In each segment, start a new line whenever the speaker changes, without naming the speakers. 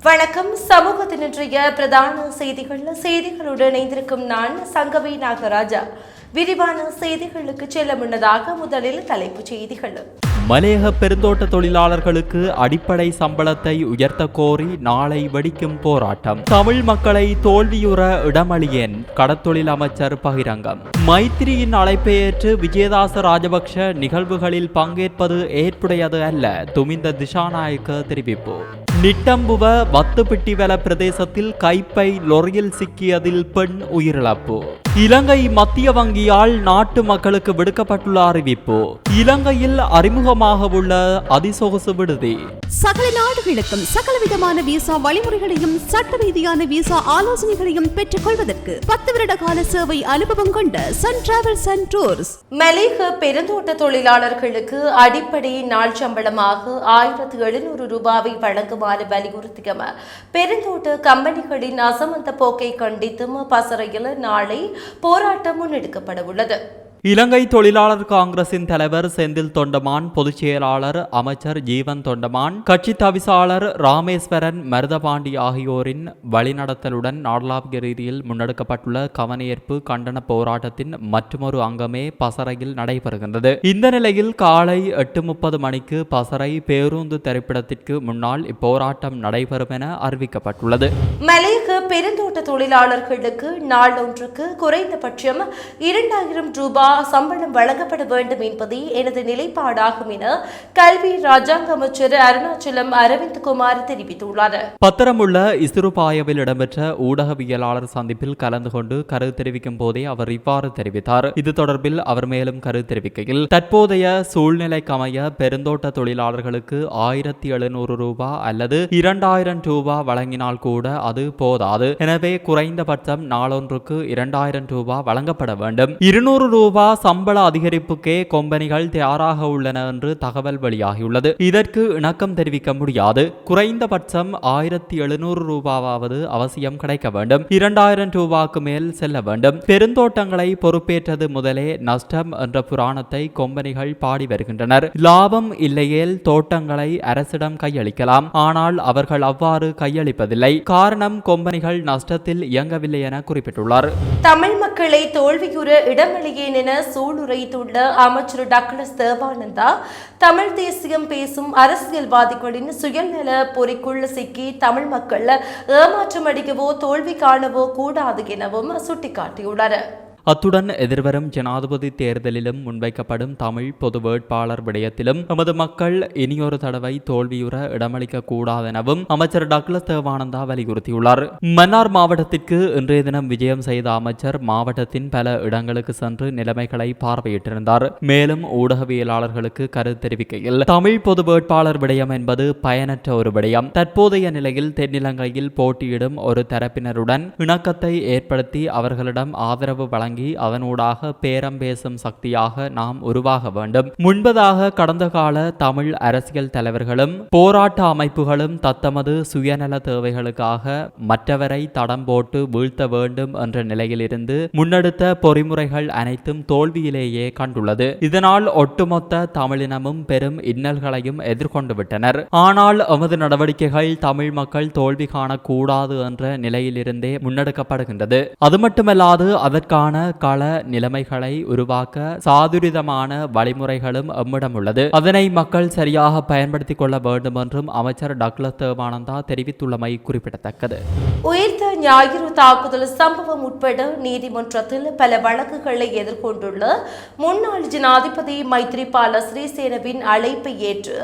வணக்கம். சமூகத்தின் இன்றைய பிரதான செய்திகளுடன் இணைந்திருக்கும் நான் சங்கவி நாகராஜா. விரிவான செய்திகளுக்கு செல்ல முன்னதாக முதலில் தலைப்புச் செய்திகள்.
மலையக பெருந்தோட்ட தொழிலாளர்களுக்கு அடிப்படை சம்பளத்தை உயர்த்த கோரி நாளை வெடிக்கும் போராட்டம். தமிழ் மக்களை தோல்வியுற இடமளியேன் கடத்தொழில் அமைச்சர் பகிரங்கம். மைத்திரியின் அழைப்பை ஏற்று விஜயதாச ராஜபக்ஷ நிகழ்வுகளில் பங்கேற்பது ஏற்புடையது அல்ல, துமிந்த திசாநாயக்க தெரிவிப்பு. நிட்டம்புவ வத்துப்பிட்டிவல பிரதேசத்தில் கைப்பை லொரியில் சிக்கியதில் பெண் உயிரிழப்பு. இலங்கை மத்திய வங்கியால் நாட்டு மக்களுக்கு விடுக்கப்பட்டுள்ள அறிவிப்பு. இலங்கையில் அறிமுகமாக உள்ள அதிசொகுசு விடுதி.
சகல நாடுகளுக்கும் சகலவிதமான விசா வழிமுறைகளையும் சட்ட ரீதியான விசா ஆலோசனைகளையும் பெற்றுக் கொள்வதற்கு 10 வருட கால சேவை அனுபவம் கொண்ட சன் டிராவல்ஸ் அண்ட் டூர்ஸ்.
மலையக பெருந்தோட்ட தொழிலாளர்களுக்கு அடிப்படை நாள் சம்பளமாக 1700 ரூபாவை வழங்குமாறு வலியுறுத்தியும் பெருந்தோட்ட கம்பெனிகளின் அசமந்த போக்கை கண்டித்தும் பசறையில் நாளை போராட்டம் முன்னெடுக்கப்பட உள்ளது.
இலங்கை தொழிலாளர் காங்கிரசின் தலைவர் செந்தில் தொண்டமான், பொதுச் செயலாளர் அமைச்சர் ஜீவன் தொண்டமான், கட்சி தவிசாளர் ராமேஸ்வரன் மருதபாண்டி ஆகியோரின் வழிநடத்தலுடன் நாடளாவிய ரீதியில் முன்னெடுக்கப்பட்டுள்ள கவனஈர்ப்பு கண்டன போராட்டத்தின் மற்றொரு அங்கமே பசறையில் நடைபெறுகின்றது. இந்த நிலையில் காலை 8:30 மணிக்கு பசறை பேருந்து திரைப்படத்திற்கு முன்னால் இப்போராட்டம் நடைபெறும் என அறிவிக்கப்பட்டுள்ளது.
மலையக பெருந்தோட்ட தொழிலாளர்களுக்கு நாளொன்றுக்கு குறைந்தபட்சம் 2000 ரூபாய் சம்பளம் வழங்கப்பட வேண்டும் என்பதே எனது நிலைப்பாடாகும் என கல்வி ராஜாங்க அமைச்சர் அருணாச்சலம் அரவிந்த்குமார் தெரிவித்துள்ளார்.
பத்திரமுள்ள இசுருபாயவில் இடம்பெற்ற ஊடகவியலாளர் சந்திப்பில் கலந்து கொண்டு கருத்து தெரிவிக்கும் போதே அவர் இவ்வாறு தெரிவித்தார். இது தொடர்பில் அவர் மேலும் கருத்து தெரிவிக்கையில், தற்போதைய சூழ்நிலைக்கமைய பெருந்தோட்ட தொழிலாளர்களுக்கு 1700 ரூபாய் அல்லது 2000 ரூபாய் வழங்கினால் கூட அது போதாது. எனவே குறைந்தபட்சம் நாளொன்றுக்கு 2000 ரூபாய் வழங்கப்பட வேண்டும். 200 ரூபாய் சம்பள அதிகரிப்புக்கே கம்பெனிகள் தயாராக உள்ளன என்று தகவல் வெளியாகியுள்ளது. இதற்கு இணக்கம் தெரிவிக்க முடியாது. குறைந்தபட்சம் 1700 ரூபாவது அவசியம் கிடைக்க வேண்டும். 2000 ரூபாய்க்கு மேல் செல்ல வேண்டும். பெருந்தோட்டங்களை பொறுப்பேற்றது முதலே நஷ்டம் என்ற புராணத்தை கம்பெனிகள் பாடி வருகின்றனர். லாபம் இல்லையேல் தோட்டங்களை அரசிடம் கையளிக்கலாம். ஆனால் அவர்கள் அவ்வாறு கையளிப்பதில்லை. காரணம் கம்பெனிகள் நஷ்டத்தில் இயங்கவில்லை என குறிப்பிட்டுள்ளார்.
தமிழ் மக்களை தோல்வியுற இடமளியேன் என சூளுரைத்துள்ள அமைச்சர் டக்ளஸ் தேவானந்தா, தமிழ் தேசியம் பேசும் அரசியல்வாதிகளின் சுயநல பொறிக்குள் சிக்கி தமிழ் மக்கள் ஏமாற்றம் அடிக்கவோ தோல்வி காணவோ கூடாது எனவும் சுட்டிக்காட்டியுள்ளார்.
அத்துடன் எதிர்வரும் ஜனாதிபதி தேர்தலிலும் முன்வைக்கப்படும் தமிழ் பொது வேட்பாளர் விடயத்திலும் எமது மக்கள் இனியொரு தடவை தோல்வியுற இடமளிக்க கூடாதெனவும் அமைச்சர் டக்ளஸ் தேவானந்தா வலியுறுத்தியுள்ளார். மன்னார் மாவட்டத்திற்கு இன்றைய தினம் விஜயம் செய்த அமைச்சர் மாவட்டத்தின் பல இடங்களுக்கு சென்று நிலைமைகளை பார்வையிட்டிருந்தார். மேலும் ஊடகவியலாளர்களுக்கு கருத்து தெரிவிக்கையில், தமிழ் பொது வேட்பாளர் விடயம் என்பது பயனற்ற ஒரு விடயம். தற்போதைய நிலையில் தென்னிலங்கையில் போட்டியிடும் ஒரு தரப்பினருடன் இணக்கத்தை ஏற்படுத்தி அவர்களிடம் ஆதரவு வழங்கி அதனூடாக பேரம் பேசும் சக்தியாக நாம் உருவாக வேண்டும். முன்பதாக கடந்த கால தமிழ் அரசியல் தலைவர்களும் போராட்ட அமைப்புகளும் தத்தமது சுயநல தேவைகளுக்காக மற்றவரை தடம் போட்டு வீழ்த்த வேண்டும் என்ற நிலையிலிருந்து முன்னெடுத்த பொறிமுறைகள் அனைத்தும் தோல்வியிலேயே கண்டுள்ளது. இதனால் ஒட்டுமொத்த தமிழினமும் பெரும் இன்னல்களையும் எதிர்கொண்டு விட்டனர். ஆனால் எமது நடவடிக்கைகள் தமிழ் மக்கள் தோல்வி காணக்கூடாது என்ற நிலையிலிருந்தே முன்னெடுக்கப்படுகின்றது. அது மட்டுமல்லாது அதற்கான கள நிலைமைகளை உருவாக்க சாதுரிதமான வழிமுறைகளும் எம்மிடம் உள்ளது. அதனை மக்கள் சரியாக பயன்படுத்திக் கொள்ள வேண்டும் என்றும் அமைச்சர் டக்ளஸ் தேவானந்தா தெரிவித்துள்ளமை குறிப்பிடத்தக்கது.
உயிர்த்த ஞாயிறு தாக்குதல் சம்பவம் உட்பட நீதிமன்றத்தில் பல வழக்குகளை எதிர்கொண்டுள்ள முன்னாள் ஜனாதிபதி மைத்ரிபால சிறிசேனவின் அழைப்பை ஏற்று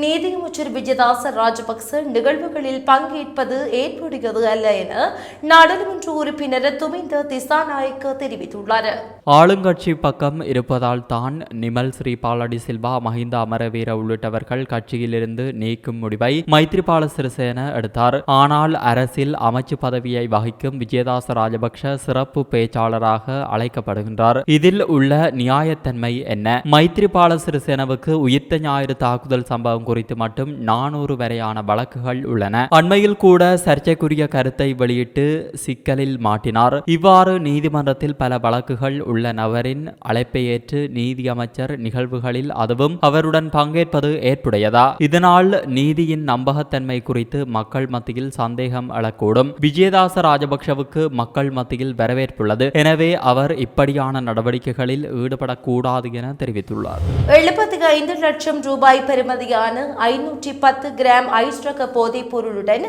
நீதியமைச்சர் விஜயதாச ராஜபக்ச நிகழ்வுகளில் பங்கேற்பது ஏற்புடையது அல்ல என நாடாளுமன்ற உறுப்பினர் துமிந்த திசாநாயக்க தெரிவித்துள்ளார்.
ஆளுங்கட்சி பக்கம் இருப்பதால் தான் நிமல் ஸ்ரீபாலடி சில்வா, மஹிந்த அமரவீர உள்ளிட்டவர்கள் கட்சியிலிருந்து நீக்கும் முடிவை மைத்ரிபால சிறிசேன எடுத்தார். ஆனால் அரசில் அமைச்சு பதவியை வகிக்கும் விஜயதாச ராஜபக்ஷ சிறப்பு பேச்சாளராக அழைக்கப்படுகின்றார். இதில் உள்ள நியாயத்தன்மை என்ன? மைத்ரிபால சிறிசேனவுக்கு உயிர்த்த ஞாயிறு தாக்குதல் சம்பவம் குறித்து மட்டும் 400 வரையான வழக்குகள் உள்ளன. அண்மையில் கூட சர்ச்சைக்குரிய கருத்தை வெளியிட்டு சிக்கலில் மாட்டினார். இவ்வாறு நீதிமன்றத்தில் பல வழக்குகள் உள்ள நபரின் அழைப்பை ஏற்று நீதி அமைச்சர் நிகழ்வுகளில் அதுவும் அவருடன் பங்கேற்பது ஏற்புடையதா? இதனால் நீதியின் நம்பகத்தன்மை குறித்து மக்கள் மத்தியில் சந்தேகம் எழக்கூடும். விஜயதாச ராஜபக்ஷவுக்கு மக்கள் மத்தியில் வரவேற்புள்ளது. எனவே அவர் இப்படியான நடவடிக்கைகளில் ஈடுபடக்கூடாது என தெரிவித்துள்ளார்.
75 லட்சம் ரூபாய் பெறுமதியான 510 கிராம் ஐஸ் ரக போதைப் பொருளுடன்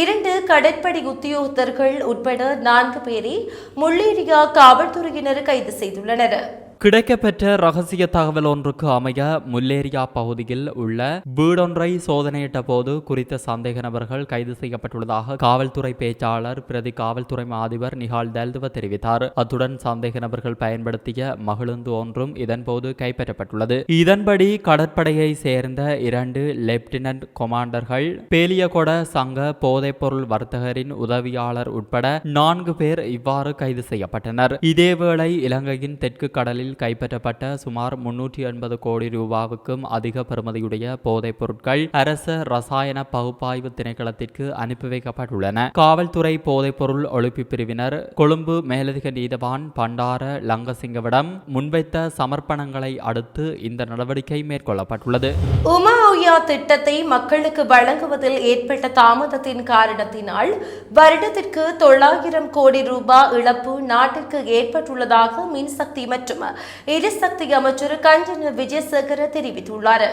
2 கடற்படை உத்தியோகத்தர்கள் உட்பட 4 பேரை முள்ளேரியா காவல்துறையினர் கைது செய்துள்ளனர்.
கிடைக்கப்பெற்ற ரகசிய தகவல் ஒன்றுக்கு அமைய முல்லேரியா பகுதியில் உள்ள வீடொன்றை சோதனையிட்ட போது குறித்த சந்தேக நபர்கள் கைது செய்யப்பட்டுள்ளதாக காவல்துறை பேச்சாளர் பிரதி காவல்துறை அதிபர் நிகால் தல்துவ தெரிவித்தார். அத்துடன் சந்தேக நபர்கள் பயன்படுத்திய மகிழுந்து ஒன்றும் இதன்போது கைப்பற்றப்பட்டுள்ளது. இதன்படி கடற்படையை சேர்ந்த 2 லெப்டினன்ட் கொமாண்டர்கள், பேலியகொட சங்க போதைப்பொருள் வர்த்தகரின் உதவியாளர் உட்பட 4 பேர் இவ்வாறு கைது செய்யப்பட்டனர். இதேவேளை இலங்கையின் தெற்கு கடலில் கைப்பற்றப்பட்ட சுமார் 380 கோடி ரூபாவுக்கும் அதிக பெறுமதியுடைய போதைப் பொருட்கள் அரச ரசாயன பகுப்பாய்வு திணைக்களத்திற்கு அனுப்பி வைக்கப்பட்டுள்ளன. காவல்துறை போதைப் பொருள் ஒழிப்பு பிரிவினர் கொழும்பு மேலதிக நீதவான் பண்டார லங்கசிங்கவிடம் முன்வைத்த சமர்ப்பணங்களை அடுத்து இந்த நடவடிக்கை மேற்கொள்ளப்பட்டுள்ளது.
உமா உயா திட்டத்தை மக்களுக்கு வழங்குவதில் ஏற்பட்ட தாமதத்தின் காரணத்தினால் வருடத்திற்கு 900 கோடி ரூபாய் இழப்பு நாட்டிற்கு ஏற்பட்டுள்ளதாக மின்சக்தி மற்றும் எரிசக்தி அமைச்சர் கஞ்சன விஜயசேகர தெரிவித்துள்ளார்.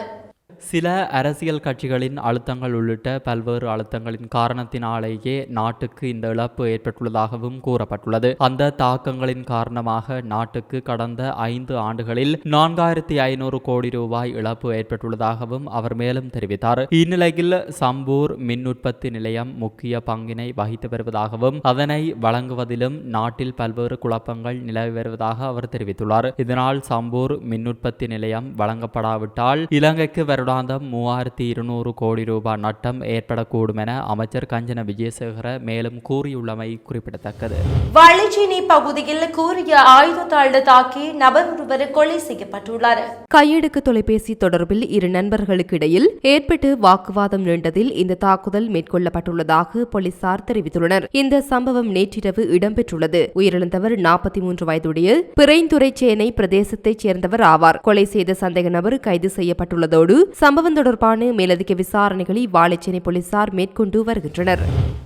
சில அரசியல் கட்சிகளின் அழுத்தங்கள் உள்ளிட்ட பல்வேறு அழுத்தங்களின் காரணத்தினாலேயே நாட்டுக்கு இந்த இழப்பு ஏற்பட்டுள்ளதாகவும் கூறப்பட்டுள்ளது. அந்த தாக்கங்களின் காரணமாக நாட்டுக்கு கடந்த 5 ஆண்டுகளில் 4500 கோடி ரூபாய் இழப்பு ஏற்பட்டுள்ளதாகவும் அவர் மேலும் தெரிவித்தார். இந்நிலையில் சம்பூர் மின் உற்பத்தி நிலையம் முக்கிய பங்கினை வகித்து வருவதாகவும் அதனை வழங்குவதிலும் நாட்டில் பல்வேறு குழப்பங்கள் நிலவி வருவதாக அவர் தெரிவித்துள்ளார். இதனால் சம்பூர் மின் உற்பத்தி நிலையம் வழங்கப்படாவிட்டால் இலங்கைக்கு வருடாந்தம் 3200 கோடி ரூபாய் நட்டம் ஏற்படக்கூடும் என அமைச்சர் கஞ்சன விஜயசேகர மேலும் கூறியுள்ளமை குறிப்பிடத்தக்கது.
வாழைச்சேனை பகுதியில் கூறிய ஆயுதத்தால் தாக்கி நபர் ஒருவர் கொலை செய்யப்பட்டுள்ளார்.
கையெடுக்கு தொலைபேசி தொடர்பில் 2 நண்பர்களுக்கு இடையில் ஏற்பட்டு வாக்குவாதம் நீண்டதில் இந்த தாக்குதல் மேற்கொள்ளப்பட்டுள்ளதாக போலீசார் தெரிவித்துள்ளனர். இந்த சம்பவம் நேற்றிரவு இடம்பெற்றுள்ளது. உயிரிழந்தவர் 43 வயதுடைய பிறைந்துறை சேனை பிரதேசத்தைச் சேர்ந்தவர் ஆவார். கொலை செய்த சந்தேக நபர் கைது செய்யப்பட்டுள்ளதோடு சம்பவம் தொடர்பான மேலதிக விசாரணைகளை வாழைச்சேனை போலீசார் மேற்கொண்டு வருகின்றனர்.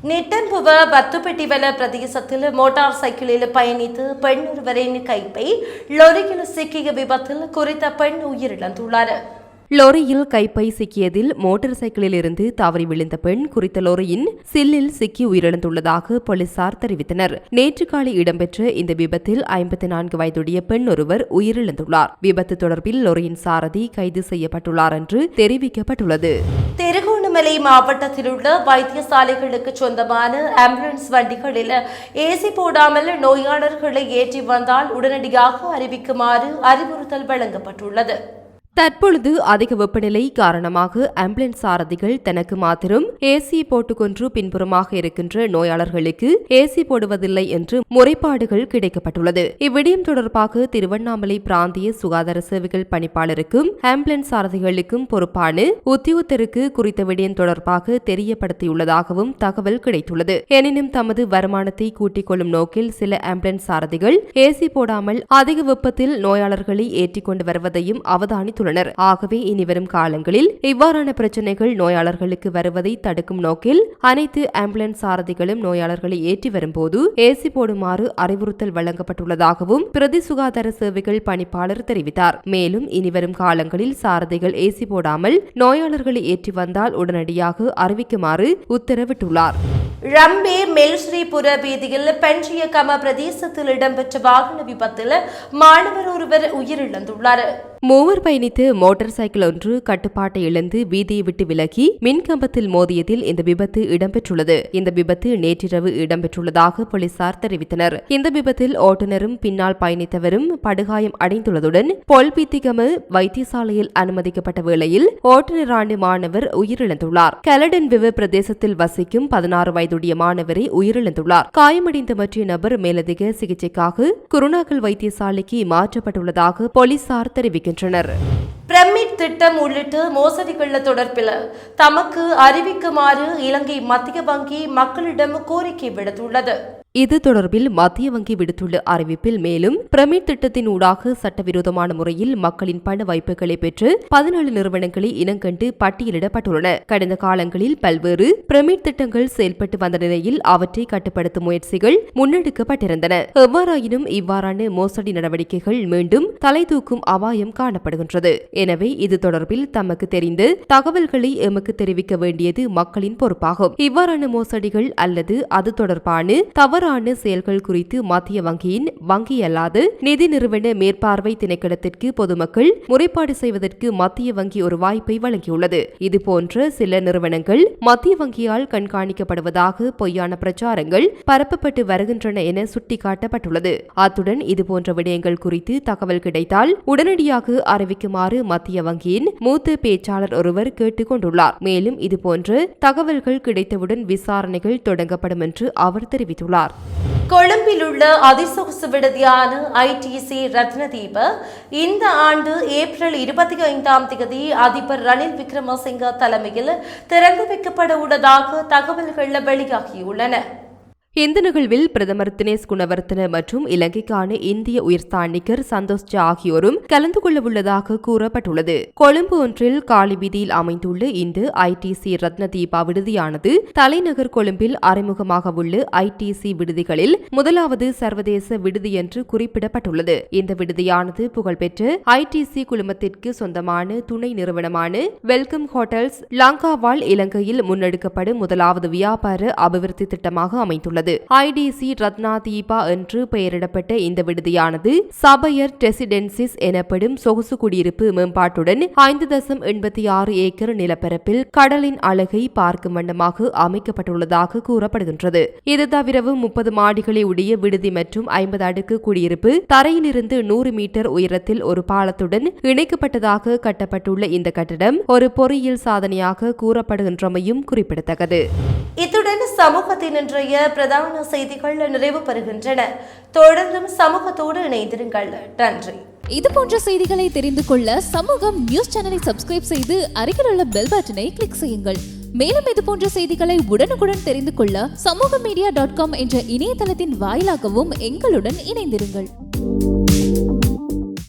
நெட்டன்புவ பத்துப்பட்டிவல பிரதேசத்தில் மோட்டார் சைக்கிளில் பயணித்து பெண் ஒருவரின் கைப்பை லொரியில் சிக்கிய விபத்தில் குறித்த பெண் உயிரிழந்துள்ளார்.
லோரியில் கைப்பை சிக்கியதில் மோட்டார் சைக்கிளில் இருந்து தவறி விழுந்த பெண் குறித்த லோரியின் சில்லில் சிக்கி உயிரிழந்துள்ளதாக போலீசார் தெரிவித்தனர். நேற்று காலை இடம்பெற்ற இந்த விபத்தில் 54 வயதுடைய பெண் ஒருவர் உயிரிழந்துள்ளார். விபத்து தொடர்பில் லோரியின் சாரதி கைது செய்யப்பட்டுள்ளார் என்று தெரிவிக்கப்பட்டுள்ளது.
திருகோணமலை மாவட்டத்தில் உள்ள வைத்தியசாலைகளுக்கு சொந்தமான ஆம்புலன்ஸ் வண்டிகளில் ஏசி போடாமல் நோயாளர்களை ஏற்றி வந்தால் உடனடியாக அறிவிக்குமாறு அறிவுறுத்தல் வழங்கப்பட்டுள்ளது.
தற்பொழுது அதிக வெப்பநிலை காரணமாக ஆம்புலன்ஸ் சாரதிகள் தனக்கு மாத்திரம் ஏசி போட்டுக்கொன்று பின்புறமாக இருக்கின்ற நோயாளர்களுக்கு ஏசி போடுவதில்லை என்று முறைப்பாடுகள் கிடைக்கப்பட்டுள்ளது. இவ்விடயம் தொடர்பாக திருவண்ணாமலை பிராந்திய சுகாதார சேவைகள் பணிப்பாளருக்கும் ஆம்புலன்ஸ் சாரதிகளுக்கும் பொறுப்பான உத்தியோகத்தருக்கு குறித்த விடயம் தொடர்பாக தெரியப்படுத்தியுள்ளதாகவும் தகவல் கிடைத்துள்ளது. எனினும் தமது வருமானத்தை கூட்டிக் கொள்ளும் நோக்கில் சில ஆம்புலன்ஸ் சாரதிகள் ஏசி போடாமல் அதிக வெப்பத்தில் நோயாளர்களை ஏற்றிக் கொண்டு வருவதையும் அவதானித்துள்ளனர். ஆகவே இனிவரும் காலங்களில் இவ்வாறான பிரச்சனைகள் நோயாளர்களுக்கு வருவதை தடுக்கும் நோக்கில் அனைத்து ஆம்புலன்ஸ் சாரதிகளும் நோயாளர்களை ஏற்றி வரும்போது ஏசி போடுமாறு அறிவுறுத்தல் வழங்கப்பட்டுள்ளதாகவும் பிரதி சுகாதார சேவைகள் பணிப்பாளர் தெரிவித்தார். மேலும் இனிவரும் காலங்களில் சாரதிகள் ஏசி போடாமல் நோயாளர்களை ஏற்றி வந்தால் உடனடியாக அறிவிக்குமாறு உத்தரவிட்டுள்ளார்.
ரம்பே மெல்ஸ்ரீபுர வீதியில் பென்றியகம பிரதேசத்தில் இடம்பெற்ற வாகன விபத்தில் மாணவர் ஒருவர் உயிரிழந்துள்ளார்.
மூவர் பயணித்து மோட்டார் சைக்கிள் ஒன்று கட்டுப்பாட்டை இழந்து வீதியை விட்டு விலகி மின்கம்பத்தில் மோதியதில் இந்த விபத்து இடம்பெற்றுள்ளது. இந்த விபத்து நேற்றிரவு இடம்பெற்றுள்ளதாக போலீசார் தெரிவித்தனர். இந்த விபத்தில் ஓட்டுநரும் பின்னால் பயணித்தவரும் படுகாயம் அடைந்துள்ளதுடன் பொல்பித்திகம வைத்தியசாலையில் அனுமதிக்கப்பட்ட வேளையில் ஓட்டுநரான மாணவர் உயிரிழந்துள்ளார். கலடன் விவ பிரதேசத்தில் வசிக்கும் 16 வயதுடைய மாணவரை உயிரிழந்துள்ளார். காயமடைந்த மற்ற நபர் மேலதிக சிகிச்சைக்காக குருணாகல் வைத்தியசாலைக்கு மாற்றப்பட்டுள்ளதாக போலீசார் தெரிவிக்கின்றனர்.
பிரமிட் திட்டம் உள்ளிட்ட மோசடிகள் தொடர்பில் தமக்கு அறிவிக்குமாறு இலங்கை மத்திய வங்கி மக்களிடம் கோரிக்கை விடுத்துள்ளது.
இது தொடர்பில் மத்திய வங்கி விடுத்துள்ள அறிவிப்பில் மேலும் பிரமிட் திட்டத்தின் ஊடாக சட்டவிரோதமான முறையில் மக்களின் பண வாய்ப்புகளை பெற்று 17 நிறுவனங்களை இனங்கண்டு பட்டியலிடப்பட்டுள்ளன. கடந்த காலங்களில் பல்வேறு பிரமிட் திட்டங்கள் செயல்பட்டு வந்த நிலையில் அவற்றை கட்டுப்படுத்தும் முயற்சிகள் முன்னெடுக்கப்பட்டிருந்தன. எவ்வாறாயினும் இவ்வாறான மோசடி நடவடிக்கைகள் மீண்டும் தலை தூக்கும் அபாயம் காணப்படுகின்றது. எனவே இது தொடர்பில் தமக்கு தெரிந்த தகவல்களை எமக்கு தெரிவிக்க வேண்டியது மக்களின் பொறுப்பாகும். இவ்வாறான மோசடிகள் அல்லது அது தொடர்பான தவறான செயல்கள் குறித்து மத்திய வங்கியின் வங்கி அல்லாத நிதி நிறுவன மேற்பார்வை திணைக்களத்திற்கு பொதுமக்கள் முறைப்பாடு செய்வதற்கு மத்திய வங்கி ஒரு வாய்ப்பை வழங்கியுள்ளது. இதுபோன்ற சில நிறுவனங்கள் மத்திய வங்கியால் கண்காணிக்கப்படுவதாக பொய்யான பிரச்சாரங்கள் பரப்பப்பட்டு வருகின்றன என சுட்டிக்காட்டப்பட்டுள்ளது. அத்துடன் இதுபோன்ற விடயங்கள் குறித்து தகவல் கிடைத்தால் உடனடியாக அறிவிக்குமாறு மத்திய வங்கியின் மூத்த பேச்சாளர் ஒருவர் கேட்டுக் கொண்டுள்ளார். மேலும் இதுபோன்ற தகவல்கள் கிடைத்தவுடன் விசாரணைகள் தொடங்கப்படும் என்று அவர் தெரிவித்துள்ளார்.
கொழும்பில் உள்ள அதிசொகுசு விடுதியான ITC ரத்னதீப இந்த ஆண்டு ஏப்ரல் 25ஆம் தேதி அதிபர் ரணில் விக்ரமசிங்க தலைமையில் திறந்து வைக்கப்பட உள்ளதாக தகவல்கள் வெளியாகியுள்ளன.
இந்த நிகழ்வில் பிரதமர் தினேஷ் குணவர்த்தன மற்றும் இலங்கைக்கான இந்திய உயர்ஸ்தானிகர் சந்தோஷ் ஜா ஆகியோரும் கலந்து கொள்ளவுள்ளதாக கூறப்பட்டுள்ளது. கொழும்பு ஒன்றில் காலி வீதியில் அமைந்துள்ள இந்த ITC ரத்னதீபா விடுதியானது தலைநகர் கொழும்பில் அறிமுகமாக உள்ள ITC விடுதிகளில் முதலாவது சர்வதேச விடுதி என்று குறிப்பிடப்பட்டுள்ளது. இந்த விடுதியானது புகழ்பெற்ற ITC குழுமத்திற்கு சொந்தமான துணை நிறுவனமான வெல்கம் ஹோட்டல்ஸ் லங்காவால் இலங்கையில் முன்னெடுக்கப்படும் முதலாவது வியாபார அபிவிருத்தி திட்டமாக அமைந்துள்ளது. ITC ரத்னதீபா என்று பெயரிடப்பட்ட இந்த விடுதியானது சபையர் ரெசிடென்சிஸ் எனப்படும் சொகுசு குடியிருப்பு மேம்பாட்டுடன் 5.86 ஏக்கர் நிலப்பரப்பில் கடலின் அழகை பார்க்கும் வண்ணமாக அமைக்கப்பட்டுள்ளதாக கூறப்படுகின்றது. இது தவிரவும் 30 மாடிகளை உடைய விடுதி மற்றும் 50 அடுக்கு குடியிருப்பு தரையிலிருந்து 100 மீட்டர் உயரத்தில் ஒரு பாலத்துடன் இணைக்கப்பட்டதாக கட்டப்பட்டுள்ள இந்த கட்டடம் ஒரு பொறியியல் சாதனையாக கூறப்படுகின்றமையும் குறிப்பிடத்தக்கது.
இத்துடன் சமூகத்தின் இன்றைய பிரதான செய்திகள் நிறைவு பெறுகின்றன. தொடர்ந்தும் சமூகத்தோடு இணைந்திருங்கள். நன்றி.
இது போன்ற செய்திகளை தெரிந்து கொள்ள சமூகம் நியூஸ் சேனலை சப்ஸ்கிரைப் செய்து அருகில் உள்ள பெல் பட்டனை கிளிக் செய்யுங்கள். மேலும் இது போன்ற செய்திகளை உடனுக்குடன் தெரிந்து கொள்ள சமூகமீடியா.com என்ற இணையதளத்தின் வாயிலாகவும் எங்களுடன் இணைந்திருங்கள்.